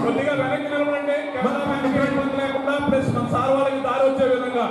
కొద్దిగా వెనక్కి నిలబడండి. కెమెరామెన్కి ఇబ్బంది లేకుండా ప్లస్ మన సార్ వాళ్ళకి దారి వచ్చే విధంగా.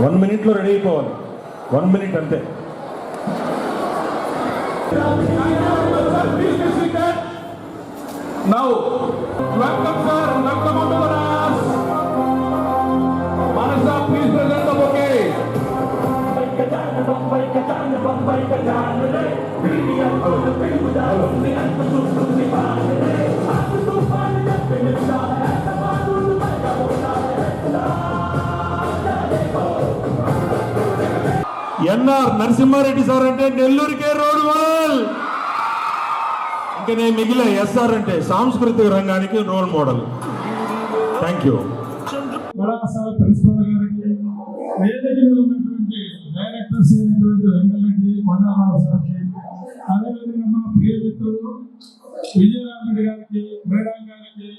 వన్ మినిట్లో రెడీ అయిపోవాలి. 1 minute అంతే. Now, welcome sir, welcome on to the dance. Manasa, please present the bouquet. NR Narasimha Reddy sir అంటే నెల్లూరుకే రోడ్ మోడల్. ఇంకా నేను మిగిలిన ఎస్ఆర్ అంటే సాంస్కృతిక రంగానికి రోల్ మోడల్. Thank you. కళాశాల ప్రిన్సిపల్ గారికి, వేదిక మీద ఉన్నటువంటి డైరెక్టర్స్ అయినటువంటి వెంకటరెడ్డి కొండలరావు సార్కి, అదేవిధంగా మా ప్రియమిత్రుడు విజయరామరెడ్డి గారికి, మేడం గారికి,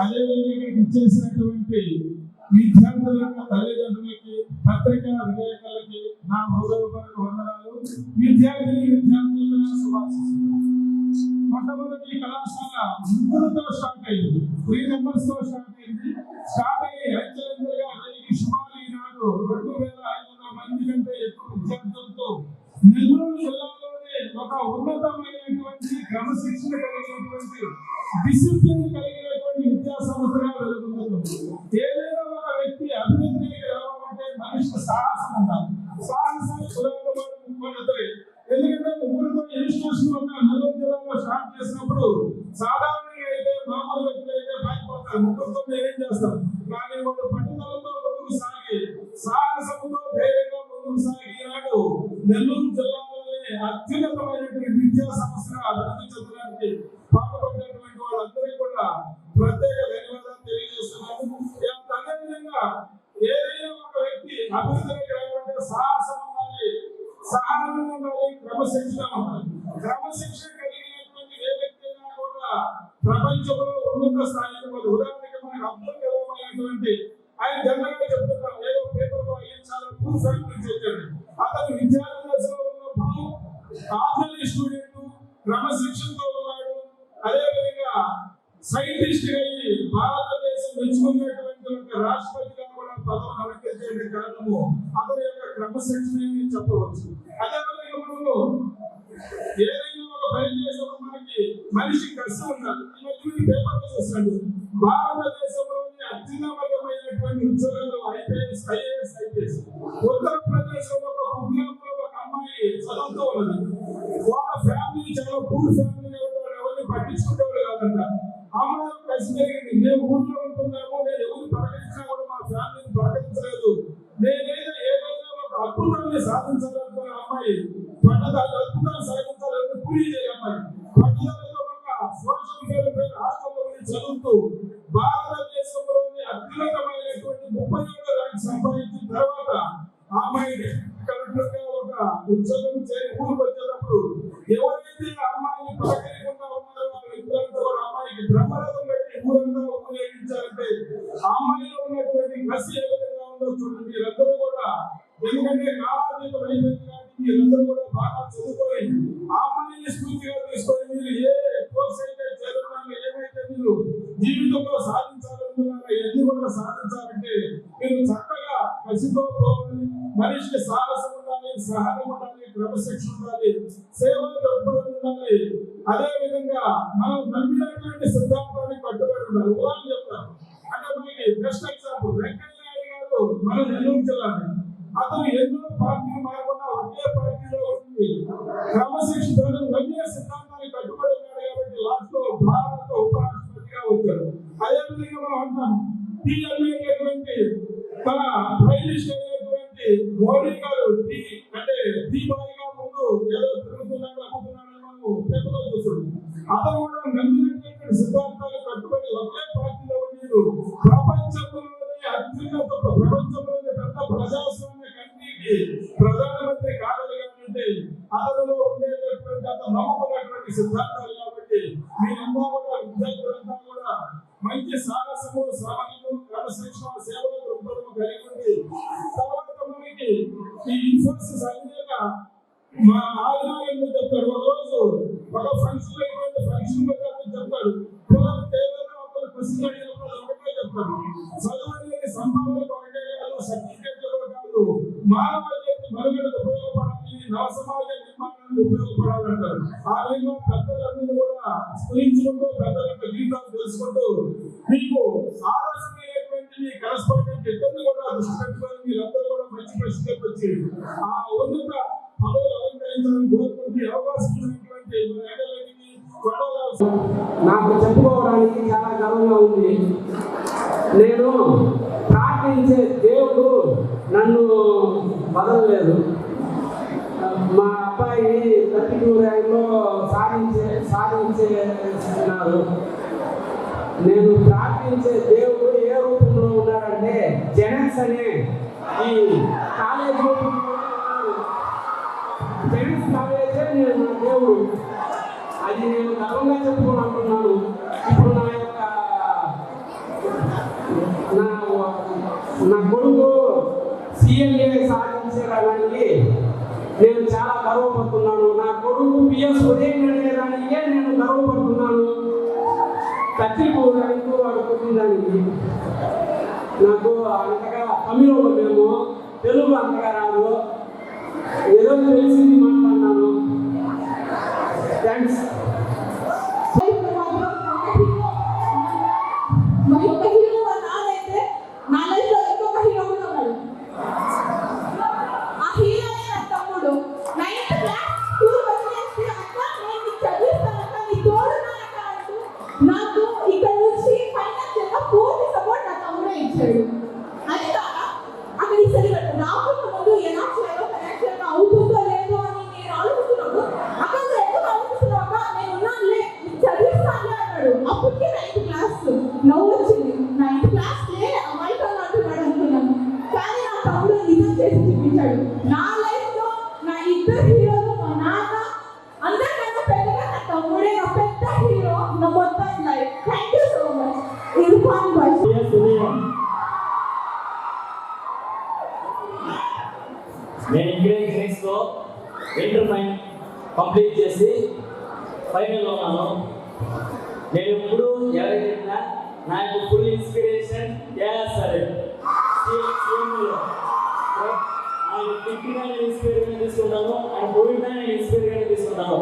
అదేవిధంగా ఇక్కడికి ఇచ్చేసినటువంటి విద్యార్థుల తల్లిదండ్రులకి, పత్రికా విలేకరులకి నా హృదయపూర్వక వందనాలు. విద్యార్థులకు శుభాశీస్సులు. మొట్టమొదటి కళాశాల ముగ్గురుతో స్టార్ట్ అయింది, 3 members తో స్టార్ట్ అయింది. స్టార్ట్ అయ్యి అంచెలంచెలుగా సుమారు ఈనాడు 2500 మంది కంటే ఎక్కువ విద్యార్థులతో నెల్లూరు జిల్లాలోనే ఒక ఉన్నతమైనటువంటి క్రమశిక్షణ కలిగినటువంటి డిసిప్లిన్ కలిగినటువంటి విద్యా సంస్థగా వెలుగొందుతుంది. ఏదైనా ఒక వ్యక్తి అభివృద్ధికి రావాలంటే మనిషికి సాహసం ఉండాలి. సాహసాన్ని కులాలు. ఎందుకంటే ముగ్గురుతో ఇన్స్టిట్యూషన్ ఒక నెల్లూరు జిల్లాలో స్టార్ట్ చేసినప్పుడు సాధారణంగా అయితే మామూలు వ్యక్తులు అయితే పారిపోతారు, ముగ్గురుతో ఏం చేస్తారు. కానీ వాళ్ళు పట్టుదలతో ముందుకు సాగి, సాహసంతో ధైర్యంగా ముందుకు సాగి ఈనాడు నెల్లూరు జిల్లాలోనే అత్యున్నతమైనటువంటి విద్యా సంస్థగా అభివృద్ధి చెందడానికి పాటుపడినటువంటి వాళ్ళందరికీ కూడా ప్రత్యేక ధన్యవాదాలు తెలియజేస్తున్నాను. అదేవిధంగా ఏదైనా ఒక వ్యక్తి అభివృద్ధికి రావాలంటే సాహసం ఉండాలి, సహనం ఉండాలి, క్రమశిక్షణ ఉండాలి. క్రమశిక్షణ కలిగినటువంటి ప్రపంచంలో ఉన్నత స్థాయికి పోదు. ఉదాహరణకి మనకు అబ్దుల్ కలాం అనేటువంటి ఆయన జనరల్ గా చెప్తున్నాం, ఏదో పేపర్ లో ఆయన చాలా పూర్ ఫ్యామిలీ చేశాడు. అతను విద్యార్థి దశలో ఉన్నప్పుడు ఆర్డినరీ స్టూడెంట్, క్రమశిక్షణతో ఉన్నాడు. అదేవిధంగా సైంటిస్ట్ అయ్యి భారతదేశం మెచ్చుకున్నటువంటి ఒక రాష్ట్రపతిగా కూడా పదవిని అలంకరించే కారణము అతని యొక్క క్రమశిక్షణ చెప్పవచ్చు. అదేవిధంగా మనము ఏదైనా ఒక పని చేసినప్పుడు మనకి మనిషి కష్టం ఉండాలి. ఈ మధ్య పేపర్లో చూస్తాడు, భారతదేశంలోని అత్యున్నతమైనటువంటి ఉద్యోగాలు ఐపీఎస్, ఐఏఎస్, ఐపీఎస్. ఉత్తరప్రదేశ్ లో ఒక కుటుంబంలో ఒక అమ్మాయి చదువుతూ ఉన్నది. వాళ్ళ ఫ్యామిలీ చాలా పూర్ ఫ్యామిలీ, ఎవరిని పట్టించుకుంటేవాడు కాదంట. అమ్మాయి కలిసి జరిగింది, మేము ఊర్లో ఉంటున్నాము, నేను ఎవరిని ప్రకటించినా కూడా మా ఫ్యామిలీని ప్రకటించలేదు, ఏదైనా ఒక అద్భుతాన్ని సాధించాలనుకున్న అమ్మాయి పట్టదాలు అద్భుతాన్ని సాధించాలని పూరి చేయ అమ్మాయి పట్టదాలతో ఒక సోషల్ వెల్ఫేర్ హాస్టల్లో చదువుతూ భారతదేశంలోని అత్యున్నతమైనటువంటి 37వ ర్యాంక్ సంపాదించిన తర్వాత అమ్మాయి కలెక్టర్ గా ఒక ఉద్యోగం చేరి ఊరికి వచ్చేటప్పుడు ఎవరైతే అమ్మాయిని పలకరించకుండా ఉన్నారో ఆ వ్యక్తులంతా కూడా అమ్మాయికి బ్రహ్మరథం పెట్టి ఊరంతా ఉపయోగించాలంటే ఆ అమ్మాయిలో ఉన్నటువంటి కసి ఏ విధంగా ఉందో చూడండి మీరందరూ కూడా. ఎందుకంటే కాలాతీతం అయిపోయింది కాబట్టి మీరందరూ కూడా బాగా చదువుకొని ఆ అమ్మాయిని స్ఫూర్తిగా తీసుకొని మీరు ఏ కోర్స్ అయితే చదువుతున్నారో, ఏమైతే మీరు జీవితంలో సాధించాలనుకున్నారో ఇవన్నీ కూడా సాధించాలంటే మీరు చక్కగా కసితో పోవాలి. మనిషికి సాహసం ఉండాలి, సహనం ఉండాలి, క్రమశిక్షణ ఉండాలి, సేవా దృక్పథం ఉండాలి. అదే విధంగా మనం నమ్మినటువంటి సిద్ధాంతాన్ని కట్టుబడి ఉండాలి. ఉదాహరణ చెప్తాను, అంటే మనకి బెస్ట్ ఎగ్జాంపుల్ వెంకయ్య నాయుడు గారు మన నెల్లూరు జిల్లాని. అతను ఎన్నో పార్టీలు మారకుండా ఒకే పార్టీలో ఉంది, క్రమశిక్షణ నమ్మిన సిద్ధాంతాన్ని కట్టుబడి ఉన్నాడు కాబట్టి లాస్ట్ లో భారత ఉపరాష్ట్రపతిగా వచ్చాడు. అదే విధంగా మనం అంటాం టీఎల్ఏటువంటి మన ప్రైమ్ మినిస్టర్ అయినటువంటి మోడీ గారు టీ అంటే టీ బాయిగా ముందు ఏదో తిరుగుతున్నాడు, అమ్ముతున్నాడు మనం పేపర్లో చూస్తున్నాం. అతను కూడా నమ్మినటువంటి సిద్ధాంతాలు కట్టుబడి ఒకే పార్టీలో ఉండేది. ప్రపంచంలోని అత్యున్నత ప్రపంచంలోని పెద్ద ప్రజాస్వామ్య కంట్రీకి ప్రధానమంత్రి కాగలిగానంటే అతనిలో ఉండేటటువంటి అతను నమ్ముకున్నటువంటి సిద్ధాంతాలు. కాబట్టి మీరంతా కూడా విద్యార్థులంతా కూడా మంచి సాహసము, సహనము, క్రమశిక్షణ, సేవల దృక్పథము కలిగి ఉంది. తర్వాత మనకి ఈ ఇన్ఫోసిస్ అధినేత మా ఆదినారాయణ చెప్తాడు, ఒక రోజు ఒక ఫంక్షన్ చెప్తాడు, పిల్లలకి ఏదైనా ఒకరు క్వశ్చన్ అడిగినప్పుడు ఒకటే చెప్తాడు, చదువు అనేది సంపాదనకు ఒకటే కాదు, సర్టిఫికేట్లకు కాదు, మానవ జాతి మనుగడకు ఉపయోగపడాలి, నవ సమాజ నిర్మాణానికి ఉపయోగపడాలంటారు. ఆ విధంగా పెద్దలందరూ కూడా స్మరించుకుంటూ పెద్దల యొక్క జీవితాలు తెలుసుకుంటూ మీకు ఆదర్శమైనటువంటి మీ కరస్పాండెంట్ ఇద్దరిని కూడా దృష్టి పెట్టుకొని మీరందరూ కూడా మంచి ప్రశ్నలకు వచ్చి ఆ ఉన్నత పదవులు అలంకరించాలని కోరుకుంటే అవకాశం ఇచ్చినటువంటి నాకు చెప్పుకోవడానికి చాలా గర్వంగా ఉంది. నేను ప్రార్థించే దేవుడు నన్ను వదలలేదు. మా అబ్బాయి 32 ర్యాంక్లో సాధించేస్తున్నారు. నేను ప్రార్థించే దేవుడు ఏ రూపంలో ఉన్నాడంటే జెనెక్స్ అనే ఈ కాలేజ్ రూపంలో ఉన్నాడు. జెనెక్స్ కాలేజే నేను నా దేవుడు. అది నేను గర్వంగా చెప్పుకోవాలనుకున్నాను. ఇప్పుడు నా కొడుకు సిఎల్ఏ సాధించడానికి నేను చాలా గర్వపడుతున్నాను. నా కొడుకు పిఎస్ ఉదయం అడగడానికే నేను గర్వపడుతున్నాను. కత్తిపోవడానికి వాడు కొట్టడానికి నాకు అంతగా తమిళంలో మేము తెలుగు అంతగా రాదు, ఏదో తెలిసింది మాట్లాడినాను. థ్యాంక్స్. నా లైఫ్ లో నా ఇద్దరు హీరోలు మా నాన్న అందరికన్నా పెద్దగా నా తమ్ముడే నా పెద్ద హీరో నా మొత్తం life. Thank you so much. Irfan Bashir. నేను ఇంజనీరింగ్ సైన్స్లో ఇంటర్ కంప్లీట్ చేసి ఫైనల్లో ఉన్నాను. నేను ఎప్పుడు ఎవరైనా నాకు ఫుల్ ఇన్స్పిరేషన్ సరే ఆయన ఇన్స్పైర్గా తీసుకుంటాను, ఆయన పోయినా ఇన్స్పైర్గా తీసుకుంటాను.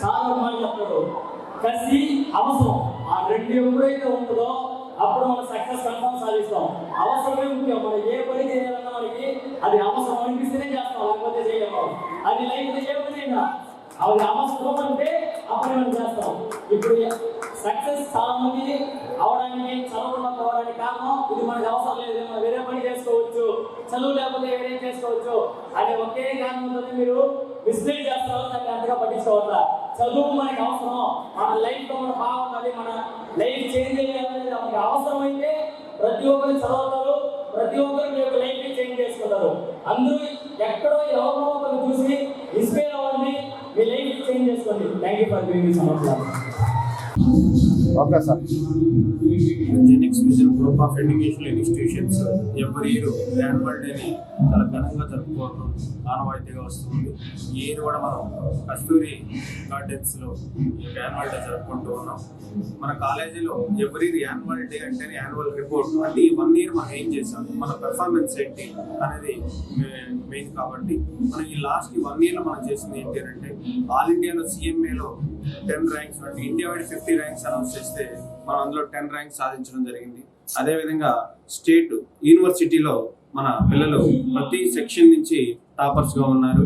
చాలా మాట చెప్తాడు, కసి అవసరం ఆ రెండు ఎప్పుడైతే ఉంటుందో అప్పుడు మనం సక్సెస్ కన్ఫర్మ్ సాధిస్తాం. అవసరమే ముఖ్యం. మనం ఏ పని చేయాలన్నా మనకి అది అవసరం అనిపిస్తేనే చేస్తాం, లేకపోతే చేయము. అది లైఫ్ ఏ పని అయినా అది అవసరం అంటే అప్పుడు మనం చేస్తాం. ఇప్పుడు సక్సెస్ చాలా మంది అవడానికి చదవడానికి కారణం ఇది మనకి అవసరం లేదు, మనం వేరే పని చేసుకోవచ్చు, చదువు లేకపోతే వేరే చేసుకోవచ్చు అనే ఒకే కారణంతో మీరు మిస్టేక్ చేస్తారు. దాన్ని అంతగా పట్టించుకోవద్దా. చదువు మనకి అవసరం, మన లైఫ్లో మన బాగుండాలి, మన లైఫ్ చేంజ్ చేయాలనేది మనకి అవసరం అయితే ప్రతి ఒక్కరు చదువుతారు, ప్రతి ఒక్కరు మీ యొక్క లైఫ్ చేంజ్ చేసుకుంటారు. అందరూ ఎక్కడో ఎవరో ఒకరు చూసి ఇన్స్పైర్ అవ్వండి, మీ లైఫ్ చేంజ్ చేసుకోండి. Thank you for giving this opportunity. Okay sir. జెనిక్స్ vision group of educational institutions ఎవరి ఇయర్ యాన్యువల్ డేని చాలా ఘనంగా జరుపుకోవడం ఆనవాయితీగా వస్తుంది. ఈ ఇయర్ కూడా మనం కస్తూరి గార్డెన్స్లో యాన్యువల్ డే జరుపుకుంటూ ఉన్నాం. మన కాలేజీలో ఎవరి ఇయర్ యాన్యువల్ డే అంటేనే యాన్యువల్ రిపోర్ట్ అంటే ఈ 1 year మనం ఏం చేసాం, మన పెర్ఫార్మెన్స్ ఏంటి అనేది మెయిన్. కాబట్టి మనం ఈ లాస్ట్ 1 year మనం చేసింది ఏంటి అంటే ఆల్ ఇండియాలో CMAలో 10 ర్యాంక్స్ అంటే ఇండియా వైడ్ 50 ర్యాంక్స్ అనౌన్స్ చేస్తే మనం అందులో 10 ర్యాంక్స్ సాధించడం జరిగింది. అదేవిధంగా స్టేట్ యూనివర్సిటీలో మన పిల్లలు ప్రతి సెక్షన్ నుంచి టాపర్స్గా ఉన్నారు.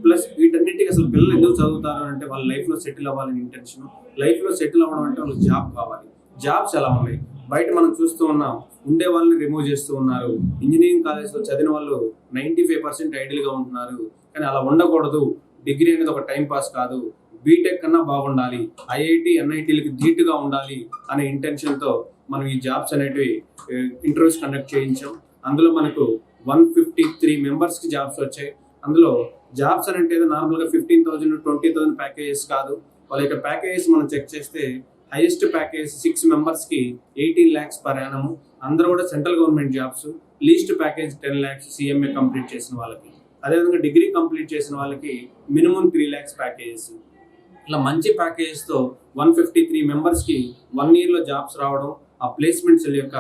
ప్లస్ వీటన్నిటికీ అసలు పిల్లలు ఎందుకు చదువుతారు అంటే వాళ్ళ లైఫ్లో సెటిల్ అవ్వాలని ఇంటెన్షన్. లైఫ్లో సెటిల్ అవ్వడం అంటే వాళ్ళకి జాబ్ కావాలి. జాబ్స్ ఎలా ఉన్నాయి బయట మనం చూస్తూ ఉన్నాం, ఉండే వాళ్ళని రిమూవ్ చేస్తూ ఉన్నారు. ఇంజనీరింగ్ కాలేజ్లో చదివిన వాళ్ళు 95% ఐడియల్గా ఉంటున్నారు. కానీ అలా ఉండకూడదు. డిగ్రీ అనేది ఒక టైం పాస్ కాదు, బీటెక్ కన్నా బాగుండాలి, IIT NITలకి ధీటుగా ఉండాలి అనే ఇంటెన్షన్తో మనం ఈ జాబ్స్ అనేటివి ఇంటర్వ్యూస్ కండక్ట్ చేయించాం. అందులో మనకు 153 మెంబర్స్కి జాబ్స్ వచ్చాయి. అందులో జాబ్స్ అని అంటే నార్మల్గా 15,000 20,000 ప్యాకేజెస్ కాదు. వాళ్ళ యొక్క ప్యాకేజెస్ మనం చెక్ చేస్తే హైయెస్ట్ ప్యాకేజ్ 6 మెంబర్స్కి 18 lakhs per annum. అందరూ కూడా central government jobs. Least package 10 lakhs CMA complete చేసిన వాళ్ళకి. అదేవిధంగా డిగ్రీ కంప్లీట్ చేసిన వాళ్ళకి మినిమం 3 lakhs ప్యాకేజెస్. ఇలా మంచి ప్యాకేజెస్తో 153 మెంబర్స్కి 1 yearలో జాబ్స్ రావడం, ఆ ప్లేస్మెంట్ సెల్ యొక్క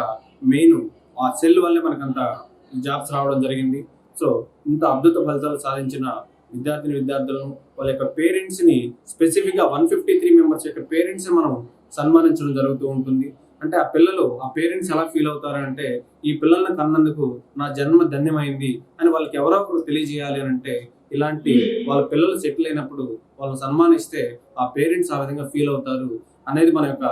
మెయిన్ ఆ సెల్ వల్లే మనకంత జాబ్స్ రావడం జరిగింది. సో ఇంత అద్భుత ఫలితాలు సాధించిన విద్యార్థులను వాళ్ళ యొక్క పేరెంట్స్ని స్పెసిఫిక్గా 153 మెంబర్స్ యొక్క పేరెంట్స్ని మనం సన్మానించడం జరుగుతూ ఉంటుంది. అంటే ఆ పిల్లలు ఆ పేరెంట్స్ ఎలా ఫీల్ అవుతారంటే ఈ పిల్లల్ని కన్నందుకు నా జన్మ ధన్యమైంది అని వాళ్ళకి ఎవరో ఒకరు తెలియజేయాలి అని అంటే ఇలాంటి వాళ్ళ పిల్లలు సెటిల్ అయినప్పుడు వాళ్ళని సన్మానిస్తే ఆ పేరెంట్స్ ఆ విధంగా ఫీల్ అవుతారు అనేది మన యొక్క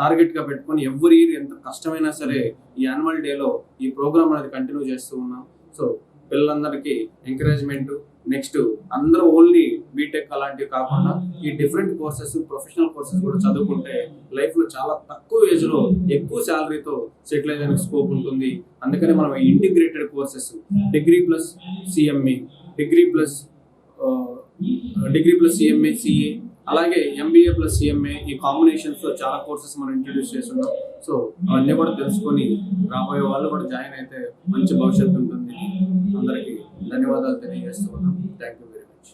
టార్గెట్గా పెట్టుకొని ఎవ్రీ ఇయర్ ఎంత కష్టమైనా సరే ఈ యాన్యువల్ డేలో ఈ ప్రోగ్రామ్ అనేది కంటిన్యూ చేస్తూ ఉన్నాం. సో పిల్లలందరికీ ఎంకరేజ్మెంట్, నెక్స్ట్ అందరూ ఓన్లీ బీటెక్ అలాంటివి కాకుండా ఈ డిఫరెంట్ కోర్సెస్, ప్రొఫెషనల్ కోర్సెస్ కూడా చదువుకుంటే లైఫ్లో చాలా తక్కువ ఏజ్లో ఎక్కువ శాలరీతో సెటిల్ అయ్యేందుకు స్కోప్ ఉంటుంది. అందుకని మనం integrated courses degree plus CMA, degree plus CMA CA అలాగే MBA ప్లస్ CMA ఈ కాంబినేషన్స్లో చాలా కోర్సెస్ మనం ఇంట్రడ్యూస్ చేస్తున్నాం. సో అవన్నీ కూడా తెలుసుకొని రాబోయే వాళ్ళు కూడా జాయిన్ అయితే మంచి భవిష్యత్తు ఉంటుంది. అందరికీ ధన్యవాదాలు తెలియజేస్తూ ఉన్నాం. Thank you very much.